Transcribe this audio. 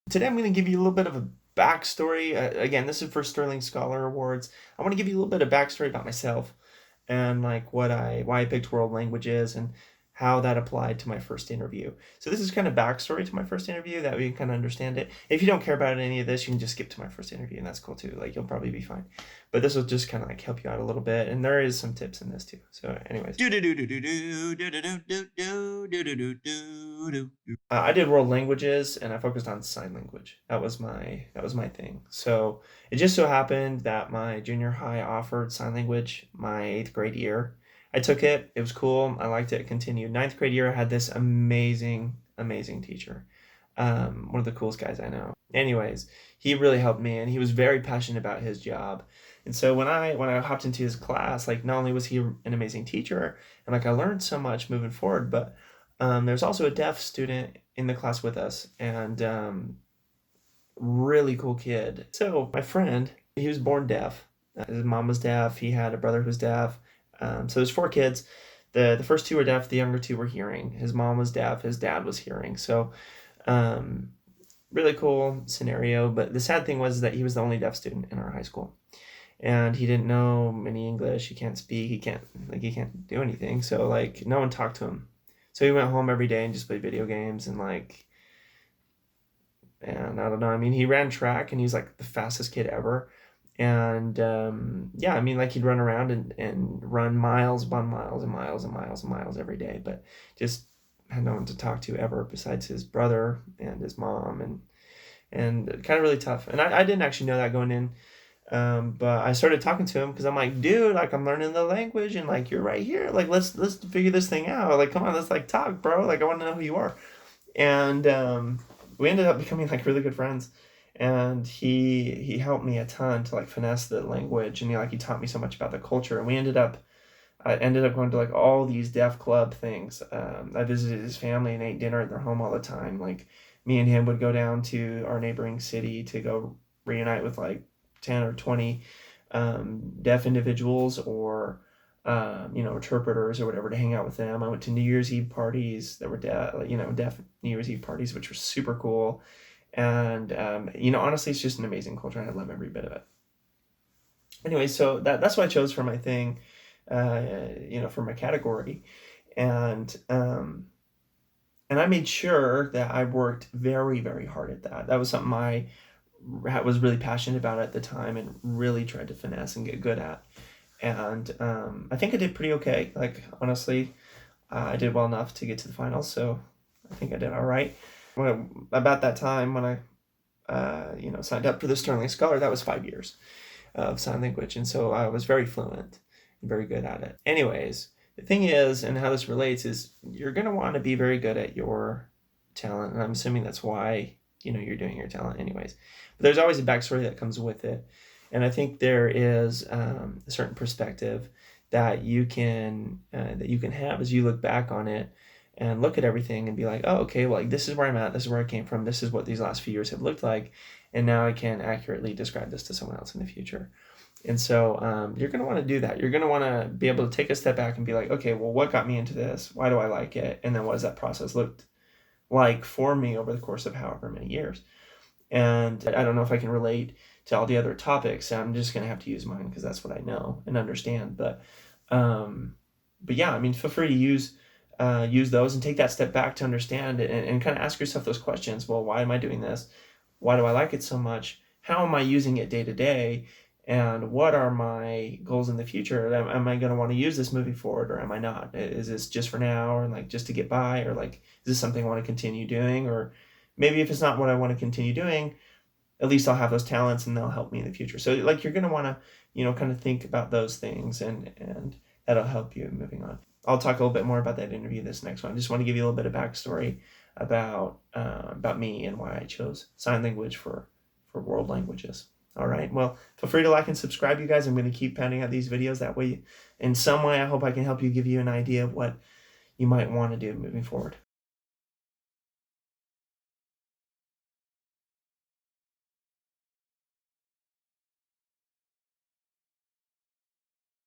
Today I'm going to give you a little bit of a backstory. Again, this is for Sterling Scholar Awards. I want to give you a little bit of backstory about myself and like why I picked world languages and how that applied to my first interview. So this is kind of backstory to my first interview that we can kind of understand it. If you don't care about any of this, you can just skip to my first interview and that's cool too. Like you'll probably be fine. But this will just kind of like help you out a little bit, and there is some tips in this too. So anyways. I did world languages and I focused on sign language. That was my thing. So it just so happened that my junior high offered sign language my 8th grade year. I took it. It was cool. I liked it. Continued. Ninth grade year, I had this amazing teacher. One of the coolest guys I know. Anyways, he really helped me, and he was very passionate about his job. And so when I hopped into his class, like not only was he an amazing teacher, and like I learned so much moving forward, but there's also a deaf student in the class with us, and really cool kid. So my friend, he was born deaf. His mom was deaf. He had a brother who was deaf. So there's 4 kids. The first 2 were deaf. The younger 2 were hearing. His mom was deaf. His dad was hearing. So um, really cool scenario. But the sad thing was that he was the only deaf student in our high school, and he didn't know any English. He can't speak. He can't do anything. So like no one talked to him. So he went home every day and just played video games and I don't know. I mean, he ran track and he was like the fastest kid ever. And yeah, I mean, like he'd run around and run miles upon miles and miles and miles and miles every day, but just had no one to talk to ever besides his brother and his mom, and kind of really tough. And I didn't actually know that going in. But I started talking to him because I'm like, dude, like I'm learning the language and like you're right here. Like let's figure this thing out. Like come on, let's like talk, bro. Like I want to know who you are. And we ended up becoming like really good friends. And he helped me a ton to like finesse the language, and he taught me so much about the culture. And I ended up going to like all these deaf club things. I visited his family and ate dinner at their home all the time. Like me and him would go down to our neighboring city to go reunite with like 10 or 20 deaf individuals, or interpreters or whatever, to hang out with them. I went to New Year's Eve parties that were deaf New Year's Eve parties, which were super cool. And honestly, it's just an amazing culture, and I love every bit of it. Anyway, so that's what I chose for my thing, for my category. And um, and I made sure that I worked very, very hard at that. That was something I was really passionate about at the time and really tried to finesse and get good at. And I think I did pretty okay. Like honestly, I did well enough to get to the finals, so I think I did all right. About that time when I signed up for the Sterling Scholar, that was 5 years of sign language, and so I was very fluent and very good at it. Anyways, the thing is, and how this relates is, you're gonna want to be very good at your talent, and I'm assuming that's why you're doing your talent anyways. But there's always a backstory that comes with it, and I think there is a certain perspective that you can have as you look back on it and look at everything and be like, oh, okay, well, like this is where I'm at, this is where I came from, this is what these last few years have looked like, and now I can accurately describe this to someone else in the future. And so you're going to want to do that. You're going to want to be able to take a step back and be like, okay, well, what got me into this? Why do I like it? And then what does that process look like for me over the course of however many years? And I don't know if I can relate to all the other topics. I'm just going to have to use mine because that's what I know and understand. Um, but yeah, I mean, feel free to use those and take that step back to understand it, and kind of ask yourself those questions. Well, why am I doing this? Why do I like it so much? How am I using it day to day? And what are my goals in the future? Am I going to want to use this moving forward, or am I not? Is this just for now, or like just to get by, or like is this something I want to continue doing? Or maybe if it's not what I want to continue doing, at least I'll have those talents and they'll help me in the future. So like you're going to want to, kind of think about those things, and that'll help you moving on. I'll talk a little bit more about that interview this next one. I just want to give you a little bit of backstory about me and why I chose sign language for world languages. All right. Well, feel free to like and subscribe, you guys. I'm going to keep pounding out these videos. That way, in some way, I hope I can help you, give you an idea of what you might want to do moving forward.